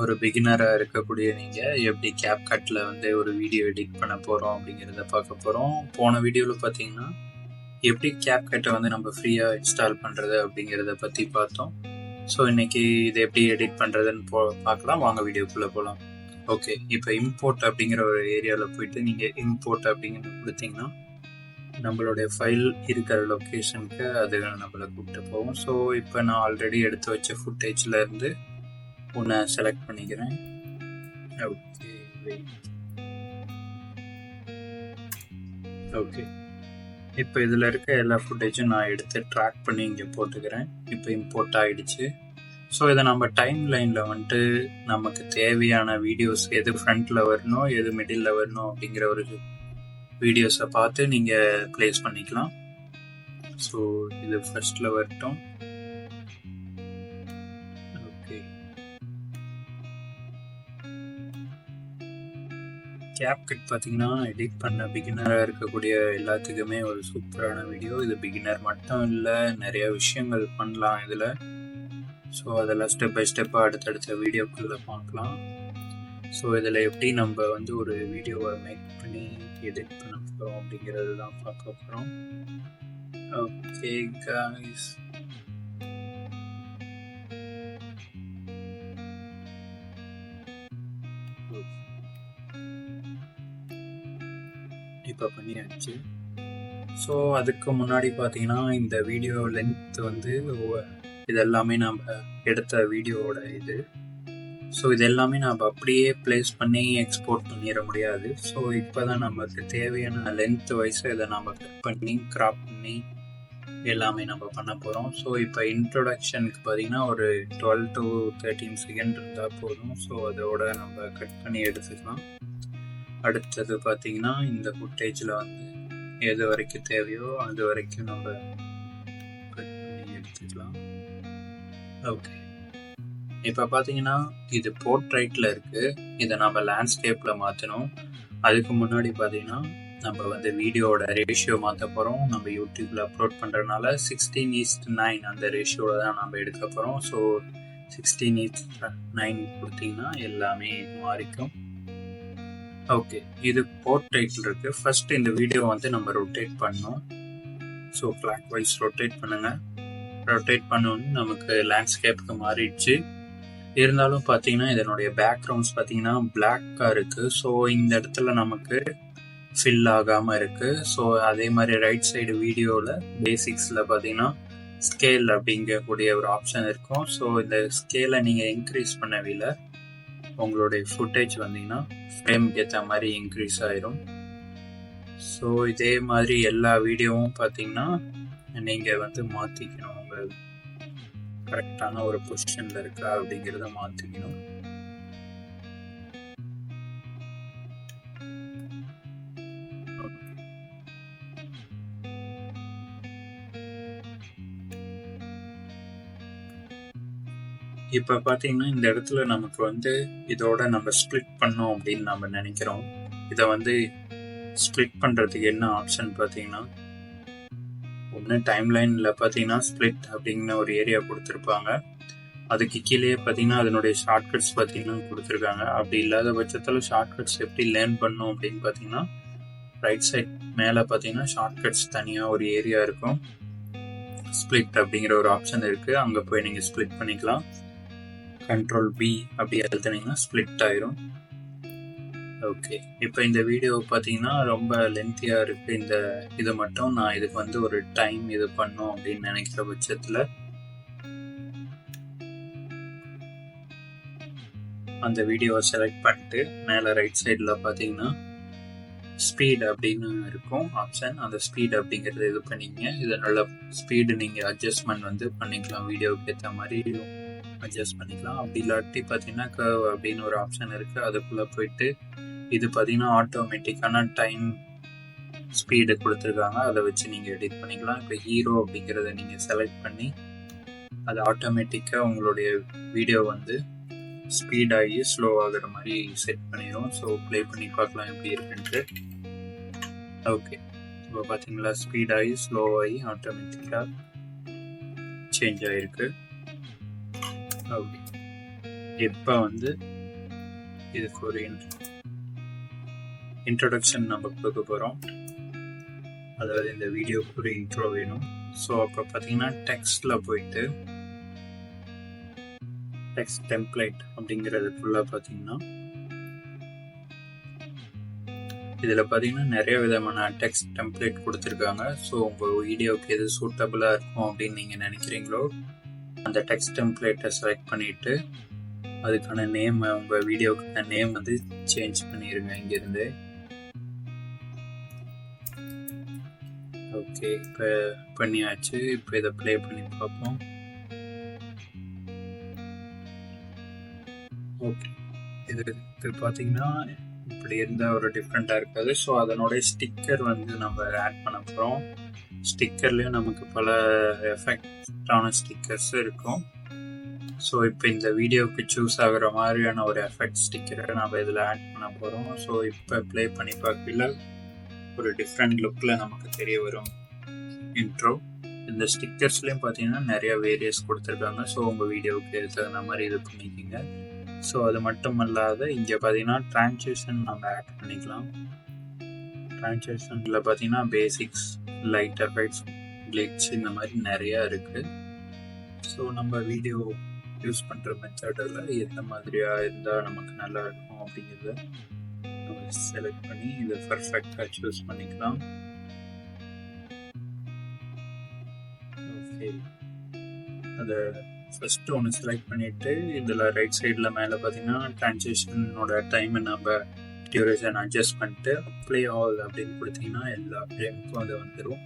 ஒரு பிகினரா இருக்கக்கூடிய நீங்க எப்படி CapCutல வந்து ஒரு வீடியோ எடிட் பண்ண போறோம் அப்படிங்கிறத பார்க்க போறோம். போன வீடியோல பார்த்தீங்கன்னா, எப்படி CapCutஅ வந்து நம்ம ஃப்ரீயா இன்ஸ்டால் பண்றது அப்படிங்கிறத பத்தி பார்த்தோம். ஸோ இன்னைக்கு இதை எப்படி எடிட் பண்றதுன்னு பார்க்கலாம். வாங்க வீடியோக்குள்ள போகலாம். ஓகே, இப்போ இம்போர்ட் அப்படிங்கிற ஒரு ஏரியாவில் போயிட்டு நீங்க இம்போர்ட் அப்படிங்கிறது கொடுத்தீங்கன்னா நம்மளுடைய ஃபைல் இருக்கிற லொக்கேஷனுக்கு அது நம்மளை கூப்பிட்டு போகும். ஸோ இப்போ நான் ஆல்ரெடி எடுத்து வச்ச ஃபுட்டேஜ்ல இருந்து ஒன்று செலக்ட் பண்ணிக்கிறேன். ஓகே, ஓகே, இப்போ இதில் இருக்க எல்லா ஃபுட்டேஜும் நான் எடுத்து ட்ராக் பண்ணி இங்கே போட்டுக்கிறேன். இப்போ இம்போர்ட் ஆகிடுச்சு. ஸோ இதை நம்ம டைம் லைனில் வந்துட்டு நமக்கு தேவையான வீடியோஸ் எது ஃப்ரண்ட்டில் வரணும், எது மிடில் வரணும் அப்படிங்கிற ஒரு வீடியோஸை பார்த்து நீங்கள் ப்ளேஸ் பண்ணிக்கலாம். ஸோ இது ஃபர்ஸ்ட்டில் வரட்டும். ஓகே, CapCut பார்த்தீங்கன்னா எடிட் பண்ண பிகினராக இருக்கக்கூடிய எல்லாத்துக்குமே ஒரு சூப்பரான வீடியோ. இது பிகினர் மட்டும் இல்லை, நிறைய விஷயங்கள் பண்ணலாம் இதில். ஸோ அதெல்லாம் ஸ்டெப் பை ஸ்டெப்பாக அடுத்தடுத்த வீடியோக்குள்ளே பார்க்கலாம். ஸோ இதில் எப்படி நம்ம வந்து ஒரு வீடியோவை மேக் பண்ணி எடிட் பண்ண போகிறோம் அப்படிங்கிறது தான் பார்க்க போகிறோம். ஓகே காய்ஸ், இப்போ பண்ணியாச்சு. ஸோ அதுக்கு முன்னாடி பார்த்தீங்கன்னா இந்த வீடியோ லென்த் வந்து இதெல்லாமே நம்ம எடுத்த வீடியோவோட இது. ஸோ இது எல்லாமே நம்ம அப்படியே ப்ளேஸ் பண்ணி எக்ஸ்போர்ட் பண்ணிட முடியாது. ஸோ இப்போ தான் நமக்கு தேவையான லென்த் வைஸ் இதை நம்ம கட் பண்ணி கிராப் பண்ணி எல்லாமே நம்ம பண்ண போகிறோம். ஸோ இப்போ இன்ட்ரொடக்ஷனுக்கு பார்த்தீங்கன்னா ஒரு 12 to 13 செகண்ட் இருந்தால் போதும். ஸோ அதோட நம்ம கட் பண்ணி எடுத்துக்கலாம். அடுத்தது பார்த்தீங்கன்னா இந்த ஃபுட்டேஜில் வந்து எது வரைக்கும் தேவையோ அது வரைக்கும் நம்ம கட் பண்ணி எடுத்துக்கலாம். ஓகே, இப்போ பார்த்தீங்கன்னா இது போர்ட்ரைட்டில் இருக்குது. இதை நம்ம லேண்ட்ஸ்கேப்பில் மாற்றணும். அதுக்கு முன்னாடி பார்த்தீங்கன்னா நம்ம வந்து வீடியோவோட ரேஷியோ மாற்ற போகிறோம். நம்ம யூடியூப்பில் அப்லோட் பண்ணுறதுனால 16:9 அந்த ரேஷியோவில் தான் நம்ம எடுக்க போகிறோம். ஸோ 16:9 கொடுத்தீங்கன்னா எல்லாமே மாறிக்கும். ஓகே, இது போர்ட்ரைட்டில் இருக்குது. ஃபர்ஸ்ட் இந்த வீடியோ வந்து நம்ம ரொட்டேட் பண்ணோம். ஸோ கிளாக் வைஸ் ரொட்டேட் பண்ணுங்கள். ரொட்டேட் பண்ணோன்னு நமக்கு லேண்ட்ஸ்கேப்புக்கு மாறிடுச்சு. இருந்தாலும் பார்த்தீங்கன்னா இதனுடைய பேக்ரவுண்ட்ஸ் பார்த்தீங்கன்னா பிளாக்காக இருக்குது. ஸோ இந்த இடத்துல நமக்கு ஃபில் ஆகாமல் இருக்குது. ஸோ அதே மாதிரி ரைட் சைடு வீடியோவில் பேசிக்ஸில் பார்த்தீங்கன்னா ஸ்கேல் அப்படிங்கக்கூடிய ஒரு ஆப்ஷன் இருக்கும். ஸோ இந்த ஸ்கேலை நீங்கள் இன்க்ரீஸ் பண்ணவில்லை, உங்களுடைய ஃபுட்டேஜ் வந்தீங்கன்னா ஃப்ரேமுக்கு ஏற்ற மாதிரி இன்க்ரீஸ் ஆயிரும். ஸோ இதே மாதிரி எல்லா வீடியோவும் பார்த்தீங்கன்னா நீங்கள் வந்து மாற்றிக்கணும். உங்கள் கரெக்டான ஒரு பொசிஷனில் இருக்கா அப்படிங்கிறத மாற்றிக்கணும். இப்போ பார்த்தீங்கன்னா இந்த இடத்துல நமக்கு வந்து இதோட நம்ம ஸ்ப்ளிட் பண்ணோம் அப்படின்னு நம்ம நினைக்கிறோம். இதை வந்து ஸ்ப்ளிட் பண்ணுறதுக்கு என்ன ஆப்ஷன் பார்த்தீங்கன்னா, ஒன்று டைம்லைனில் பார்த்தீங்கன்னா ஸ்ப்ளிட் அப்படிங்கிற ஒரு ஏரியா கொடுத்துருப்பாங்க. அதுக்கு கீழே பார்த்தீங்கன்னா அதனுடைய ஷார்ட்கட்ஸ் பார்த்தீங்கன்னா கொடுத்துருக்காங்க. அப்படி இல்லாத பட்சத்தில் ஷார்ட்கட்ஸ் எப்படி லேர்ன் பண்ணோம் அப்படின்னு பார்த்தீங்கன்னா ரைட் சைட் மேலே பார்த்தீங்கன்னா ஷார்ட்கட்ஸ் தனியாக ஒரு ஏரியா இருக்கும். ஸ்ப்ளிட் அப்படிங்கிற ஒரு ஆப்ஷன் இருக்குது. அங்கே போய் நீங்கள் ஸ்ப்ளிட் பண்ணிக்கலாம். Ctrl B அப்படி எழுத்துனீங்கன்னா ஸ்ப்ளிட் ஆயிரும். ஓகே, இப்போ இந்த வீடியோ பார்த்தீங்கன்னா ரொம்ப லென்த்தியாக இருக்குது. இந்த இது மட்டும் நான் இதுக்கு வந்து ஒரு டைம் இது பண்ணோம் அப்படின்னு நினைக்கிற பட்சத்தில் அந்த வீடியோவை செலக்ட் பண்ணிட்டு மேலே ரைட் சைடில் பார்த்தீங்கன்னா ஸ்பீட் அப்படின்னு இருக்கும் ஆப்ஷன். அந்த ஸ்பீட் அப்படிங்கிறது இது பண்ணிங்க. இதனால ஸ்பீடு நீங்கள் அட்ஜஸ்ட்மெண்ட் வந்து பண்ணிக்கலாம், வீடியோவுக்கு ஏற்ற மாதிரி அட்ஜஸ்ட் பண்ணிக்கலாம். அப்படி இல்லாட்டி பார்த்தீங்கன்னா கர்வ் அப்படின்னு ஒரு ஆப்ஷன் இருக்குது. அதுக்குள்ளே போயிட்டு இது பார்த்தீங்கன்னா ஆட்டோமேட்டிக்கான டைம் ஸ்பீடு கொடுத்துருக்காங்க. அதை வச்சு நீங்கள் எடிட் பண்ணிக்கலாம். இப்போ ஹீரோ அப்படிங்கிறத நீங்கள் செலக்ட் பண்ணி அது ஆட்டோமேட்டிக்காக உங்களுடைய வீடியோ வந்து ஸ்பீட் ஆகி ஸ்லோ ஆகிற மாதிரி செட் பண்ணிடும். ஸோ ப்ளே பண்ணி பார்க்கலாம் எப்படி இருக்குன்ட்டு. ஓகே, இப்போ பார்த்தீங்களா ஸ்பீட் ஆகி ஸ்லோ ஆகி ஆட்டோமேட்டிக்காக சேஞ்ச் ஆகிருக்கு. ஓகே, இப்போ வந்து இதுக்கு ஒரு இன்ட்ரோடக்ஷன் நம்ம கொடுக்க போகிறோம். அதாவது இந்த வீடியோக்கு ஒரு இன்ட்ரோ வேணும். ஸோ அப்போ பார்த்தீங்கன்னா டெக்ஸ்டில் போயிட்டு டெக்ஸ்ட் டெம்ப்ளேட் அப்படிங்கிறதுக்குள்ள பார்த்தீங்கன்னா இதில் பார்த்தீங்கன்னா நிறைய விதமான டெக்ஸ்ட் டெம்ப்ளேட் கொடுத்துருக்காங்க. ஸோ உங்கள் வீடியோவுக்கு எது சூட்டபுளாக இருக்கும் அப்படின்னு நீங்கள் நினைக்கிறீங்களோ அந்த டெக்ஸ்ட் டெம்ப்ளேட்டை செலக்ட் பண்ணிவிட்டு அதுக்கான நேம், உங்கள் வீடியோக்கான நேம் வந்து சேஞ்ச் பண்ணிடுங்க இங்கேருந்து. ஓகே, இப்போ பண்ணியாச்சு. இப்போ இதை ப்ளே பண்ணி பார்ப்போம். ஓகே, இதுக்கு பார்த்தீங்கன்னா இப்படி இருந்தால் ஒரு டிஃப்ரெண்ட்டாக இருக்காது. ஸோ அதனுடைய ஸ்டிக்கர் வந்து நம்ம ஆட் பண்ண போகிறோம். ஸ்டிக்கர்லேயும் நமக்கு பல எஃபெக்டான ஸ்டிக்கர்ஸ் இருக்கும். ஸோ இப்போ இந்த வீடியோவுக்கு சூஸ் ஆகிற மாதிரியான ஒரு எஃபெக்ட் ஸ்டிக்கரை நம்ம இதில் ஆட் பண்ண போகிறோம். ஸோ இப்போ ப்ளே பண்ணி பார்க்கல ஒரு டிஃப்ரெண்ட் லுக்கில் நமக்கு தெரிய வரும் இன்ட்ரோ. இந்த ஸ்டிக்கர்ஸ்லேயும் பார்த்தீங்கன்னா நிறைய வேரியஸ் கொடுத்துருக்காங்க. ஸோ உங்கள் வீடியோவுக்கு தகுந்த மாதிரி இது பண்ணிக்கோங்க. ஸோ அது மட்டும் இல்லாத இங்கே பார்த்தீங்கன்னா ட்ரான்சிஷன் நம்ம ஆட் பண்ணிக்கலாம். ட்ரான்சிஷனில் பார்த்தீங்கன்னா பேசிக்ஸ், லைட் எஃபெக்ட்ஸ், கிளிட்ச் இந்த மாதிரி நிறையா இருக்குது. ஸோ நம்ம வீடியோ யூஸ் பண்ணுற மெத்தடில் எந்த மாதிரியாக இருந்தால் நமக்கு நல்லா இருக்கும் அப்படிங்கிறத நம்ம செலக்ட் பண்ணி இதை பர்ஃபெக்டாக சூஸ் பண்ணிக்கலாம். ஓகே, அதை ஃபஸ்ட்டு ஒன்று செலக்ட் பண்ணிவிட்டு இதில் ரைட் சைடில் மேலே பார்த்தீங்கன்னா ட்ரான்சிஷனோட டைமை நம்ம டியூரேஷன் அட்ஜஸ்ட் பண்ணிட்டு அப்ளை ஆல் அப்படின்னு கொடுத்தீங்கன்னா எல்லா ஃப்ரேமுக்கும் அது வந்துடும்.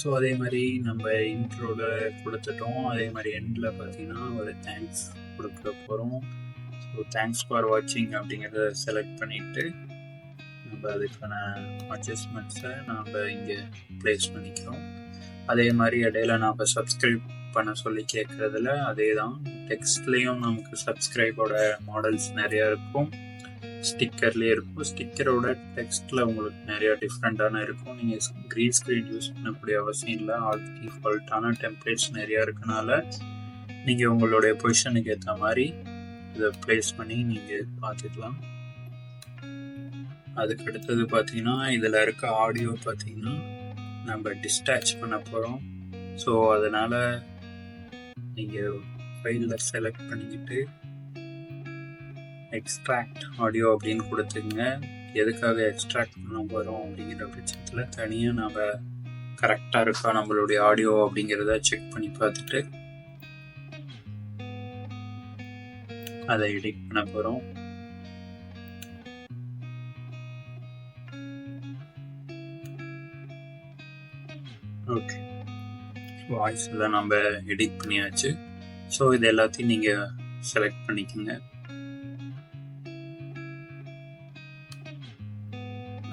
ஸோ அதே மாதிரி நம்ம இன்ட்ரோவில் கொடுத்துட்டோம். அதே மாதிரி எண்டில் பார்த்தீங்கன்னா ஒரு தேங்க்ஸ் கொடுக்க போகிறோம். ஸோ தேங்க்ஸ் ஃபார் வாட்சிங் அப்படிங்கிறத செலக்ட் பண்ணிவிட்டு நம்ம அதுக்கான அட்ஜஸ்ட்மெண்ட்ஸை நம்ம இங்கே ப்ளேஸ் பண்ணிக்கிறோம். அதே மாதிரி இடையில நம்ம சப்ஸ்கிரைப் பண்ண சொல்லி கேட்குறதுல அதே தான். டெக்ஸ்ட்லேயும் நமக்கு சப்ஸ்கிரைபோட மாடல்ஸ் நிறையா இருக்கும், ஸ்டிக்கர்லேயே இருக்கும். ஸ்டிக்கரோட டெக்ஸ்ட்டில் உங்களுக்கு நிறையா டிஃப்ரெண்ட்டான இருக்கும். நீங்கள் க்ரீன் ஸ்க்ரீன் யூஸ் பண்ணக்கூடிய அவசியம் இல்லை. டிஃபால்ட்டான டெம்ப்ளேட்ஸ் நிறையா இருக்கனால நீங்கள் உங்களுடைய பொசிஷனுக்கு ஏற்ற மாதிரி இதை ப்ளேஸ் பண்ணி நீங்கள் பார்த்துக்கலாம். அதுக்கு அடுத்தது பார்த்தீங்கன்னா இதில் இருக்க ஆடியோ பார்த்தீங்கன்னா நம்ம டிஸ்டாச் பண்ண போகிறோம். ஸோ அதனால் நீங்கள் ஃபைலில் செலக்ட் பண்ணிக்கிட்டு எக்ஸ்ட்ராக்ட் ஆடியோ அப்படின்னு கொடுத்துங்க. எதுக்காக எக்ஸ்ட்ராக்ட் பண்ண போகிறோம் அப்படிங்கிற பட்சத்தில் தனியாக நம்ம கரெக்டாக இருக்கா நம்மளுடைய ஆடியோ அப்படிங்கிறத செக் பண்ணி பார்த்துட்டு அதை எடிட் பண்ண போகிறோம். ஓகே, வாய்ஸில் நம்ம எடிட் பண்ணியாச்சு. ஸோ இது எல்லாத்தையும் நீங்கள் செலக்ட் பண்ணிக்கோங்க.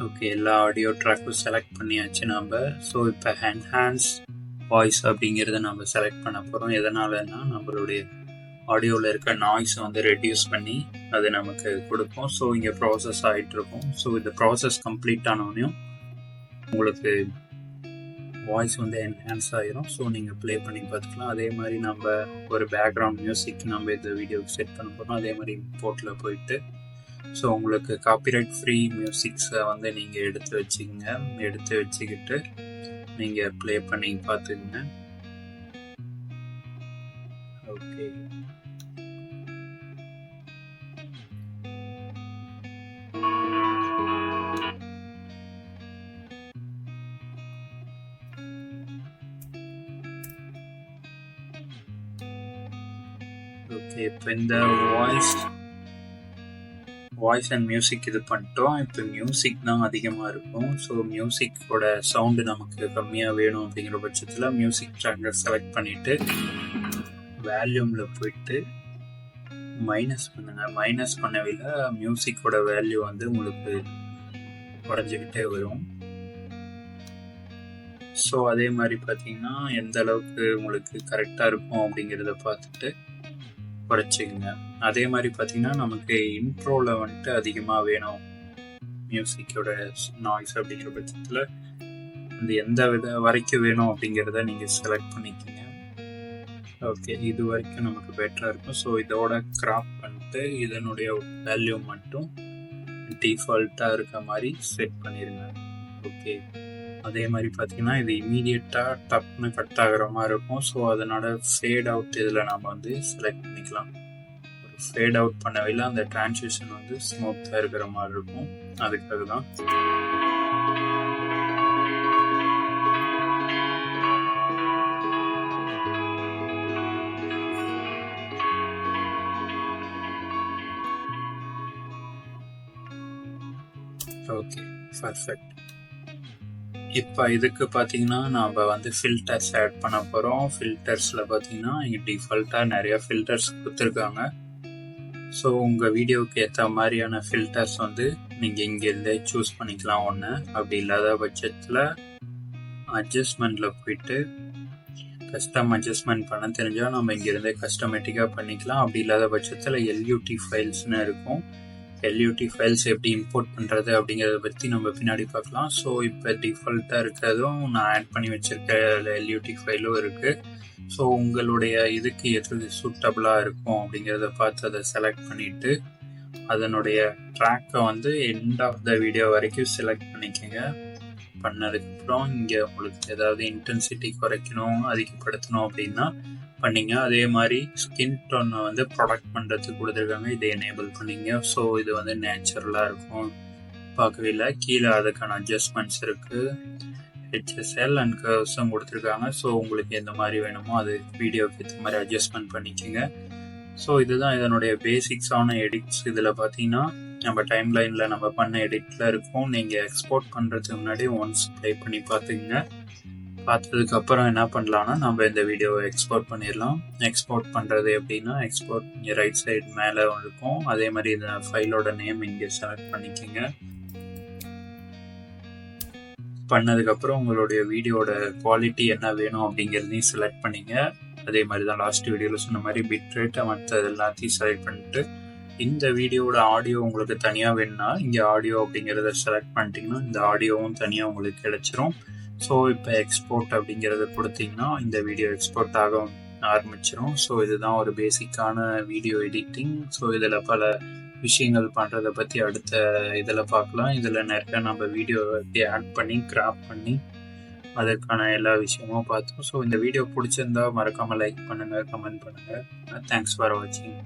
ஓகே, எல்லா ஆடியோ ட்ராக்கும் செலக்ட் பண்ணியாச்சு நம்ம. ஸோ இப்போ என்ஹான்ஸ் வாய்ஸ் அப்படிங்கிறத நம்ம செலக்ட் பண்ண போகிறோம். எதனாலன்னா நம்மளுடைய ஆடியோவில் இருக்க நாய்ஸை வந்து ரெடியூஸ் பண்ணி அது நமக்கு கொடுக்கும். ஸோ இங்கே ப்ராசஸ் ஆகிட்டு இருக்கும். ஸோ இந்த ப்ராசஸ் கம்ப்ளீட் ஆனோடனையும் உங்களுக்கு வாய்ஸ் வந்து என்ஹான்ஸ் ஆகிரும். ஸோ நீங்கள் ப்ளே பண்ணி பார்த்துக்கலாம். அதே மாதிரி நம்ம ஒரு பேக்ரவுண்ட் மியூசிக் நம்ம இந்த வீடியோவுக்கு செட் பண்ண போகிறோம். அதே மாதிரி இம்போர்ட்டில் போயிட்டு ஸோ உங்களுக்கு காப்பிரைட் ஃப்ரீ மியூசிக்ஸை வந்து நீங்கள் எடுத்து வச்சுக்கிட்டு நீங்கள் ப்ளே பண்ணி பார்த்துக்குங்க. ஓகே, இப்போ இந்த வாய்ஸ் அண்ட் மியூசிக் இது பண்ணிட்டோம். இப்போ மியூசிக் தான் அதிகமாக இருக்கும். ஸோ மியூசிக்கோட சவுண்டு நமக்கு கம்மியாக வேணும் அப்படிங்கிற பட்சத்தில் மியூசிக் ட்ராக்கை செலக்ட் பண்ணிவிட்டு வேல்யூமில் போயிட்டு மைனஸ் பண்ணுங்கள். மைனஸ் பண்ணவில்லை மியூசிக்கோட வேல்யூ வந்து உங்களுக்கு குறைஞ்சிக்கிட்டே வரும். ஸோ அதே மாதிரி பார்த்தீங்கன்னா எந்த அளவுக்கு உங்களுக்கு கரெக்டாக இருக்கும் அப்படிங்கிறத பார்த்துட்டு குறைச்சிக்கங்க. அதே மாதிரி பார்த்தீங்கன்னா நமக்கு இன்ட்ரோவில் வந்துட்டு அதிகமாக வேணும் மியூசிக்கோட நாய்ஸ் அப்படிங்கிற பட்சத்தில் அந்த எந்த வரைக்கும் வேணும் அப்படிங்கிறத நீங்கள் செலக்ட் பண்ணிக்கோங்க. ஓகே, இது வரைக்கும் நமக்கு பெட்டராக இருக்கும். ஸோ இதோட கிராப் பண்ணிட்டு பண்ணிட்டு இதனுடைய வேல்யூ மட்டும் டிஃபால்ட்டாக இருக்க மாதிரி செட் பண்ணிடுங்க. ஓகே, அதே மாதிரி பார்த்தீங்கன்னா இது இமீடியட்டாக டப்னு கட் ஆகிற மாதிரி இருக்கும். ஸோ அதனோட ஃபேட் அவுட் இதில் நம்ம வந்து செலக்ட் பண்ணிக்கலாம். ஒரு ஃபேட் அவுட் பண்ணவையில் அந்த டிரான்சிஷன் வந்து ஸ்மூத்தாக இருக்கிற மாதிரி இருக்கும். அதுக்காக தான். Okay, perfect. இப்போ இதுக்கு பார்த்தீங்கன்னா நம்ம வந்து ஃபில்டர்ஸ் ஆட் பண்ண போகிறோம். ஃபில்டர்ஸில் பார்த்தீங்கன்னா இங்கே டிஃபால்ட்டாக நிறையா ஃபில்டர்ஸ் கொடுத்துருக்காங்க. ஸோ உங்கள் வீடியோவுக்கு ஏற்ற மாதிரியான ஃபில்டர்ஸ் வந்து நீங்கள் இங்கேருந்தே சூஸ் பண்ணிக்கலாம் ஒன்று. அப்படி இல்லாத பட்சத்தில் அட்ஜஸ்ட்மெண்ட்டில் போயிட்டு கஸ்டம் அட்ஜஸ்ட்மெண்ட் பண்ண தெரிஞ்சால் நம்ம இங்கேருந்தே கஸ்டமேட்டிக்காக பண்ணிக்கலாம். அப்படி இல்லாத பட்சத்தில் எல்யூடி ஃபைல்ஸ்னு இருக்கும். எல்யூடி ஃபைல்ஸ் எப்படி இம்போர்ட் பண்ணுறது அப்படிங்கிறத பற்றி நம்ம பின்னாடி பார்க்கலாம். ஸோ இப்போ டிஃபால்ட்டாக இருக்கிறதும் நான் ஆட் பண்ணி வச்சுருக்க எல்யூடி ஃபைலும் இருக்குது. ஸோ உங்களுடைய இதுக்கு எது சூட்டபுளாக இருக்கும் அப்படிங்கிறத பார்த்து அதை செலக்ட் பண்ணிவிட்டு அதனுடைய ட்ராக்கை வந்து எண்ட் ஆஃப் த வீடியோ வரைக்கும் செலக்ட் பண்ணிக்கோங்க. பண்ணதுக்கப்புறம் இங்கே உங்களுக்கு ஏதாவது இன்டென்சிட்டி குறைக்கணும் அதிகப்படுத்தணும் அப்படின்னா பண்ணிங்க. அதே மாதிரி ஸ்கின் டோனை வந்து ப்ரொடக்ட் பண்ணுறதுக்கு கொடுத்துருக்காங்க. இதை எனேபிள் பண்ணிங்க. ஸோ இது வந்து நேச்சுரலாக இருக்கும், பார்க்கவே இல்லை. கீழே அதுக்கான அட்ஜஸ்ட்மெண்ட்ஸ் இருக்குது. HSL அண்ட் கர்வ்ஸும் கொடுத்துருக்காங்க. ஸோ உங்களுக்கு எந்த மாதிரி வேணுமோ அது வீடியோக்கு ஏற்ற மாதிரி அட்ஜஸ்ட்மெண்ட் பண்ணிக்கோங்க. ஸோ இதுதான் இதனுடைய பேசிக்ஸான எடிட்ஸ். இதில் பார்த்தீங்கன்னா நம்ம டைம் லைனில் நம்ம பண்ண எடிட்டில் இருக்கும். நீங்கள் எக்ஸ்போர்ட் பண்ணுறதுக்கு முன்னாடி ஒன்ஸ் ப்ளே பண்ணி பார்த்துக்குங்க. பார்த்ததுக்கப்புறம் என்ன பண்ணலான்னா நம்ம இந்த வீடியோவை எக்ஸ்போர்ட் பண்ணிடலாம். எக்ஸ்போர்ட் பண்ணுறது எப்படின்னா எக்ஸ்போர்ட் இங்கே ரைட் சைடு மேலே இருக்கும். அதே மாதிரி இந்த ஃபைலோட நேம் இங்கே செலக்ட் பண்ணிக்கோங்க. பண்ணதுக்கப்புறம் உங்களுடைய வீடியோட குவாலிட்டி என்ன வேணும் அப்படிங்கிறதையும் செலக்ட் பண்ணிங்க. அதே மாதிரி தான் லாஸ்ட் வீடியோவில் சொன்ன மாதிரி பிட் ரேட்டை மற்ற எல்லாத்தையும் செலக்ட் பண்ணிட்டு இந்த வீடியோட ஆடியோ உங்களுக்கு தனியாக வேணும்னா இங்கே ஆடியோ அப்படிங்கிறத செலக்ட் பண்ணிட்டீங்கன்னா இந்த ஆடியோவும் தனியாக உங்களுக்கு கிடைச்சிரும். ஸோ இப்போ எக்ஸ்போர்ட் அப்படிங்கிறத கொடுத்தீங்கன்னா இந்த வீடியோ எக்ஸ்போர்ட் ஆக ஆரம்பிச்சிடும். ஸோ இதுதான் ஒரு பேசிக்கான வீடியோ எடிட்டிங். ஸோ இதில் பல விஷயங்கள் பண்ணுறதை பற்றி அடுத்த இதில் பார்க்கலாம். இதில் நிறைய நம்ம வீடியோ எப்படி ஆட் பண்ணி கிராப் பண்ணி அதற்கான எல்லா விஷயமும் பார்த்தோம். ஸோ இந்த வீடியோ பிடிச்சிருந்தா மறக்காமல் லைக் பண்ணுங்கள், கமெண்ட் பண்ணுங்கள். தேங்க்ஸ் ஃபார் வாட்சிங்.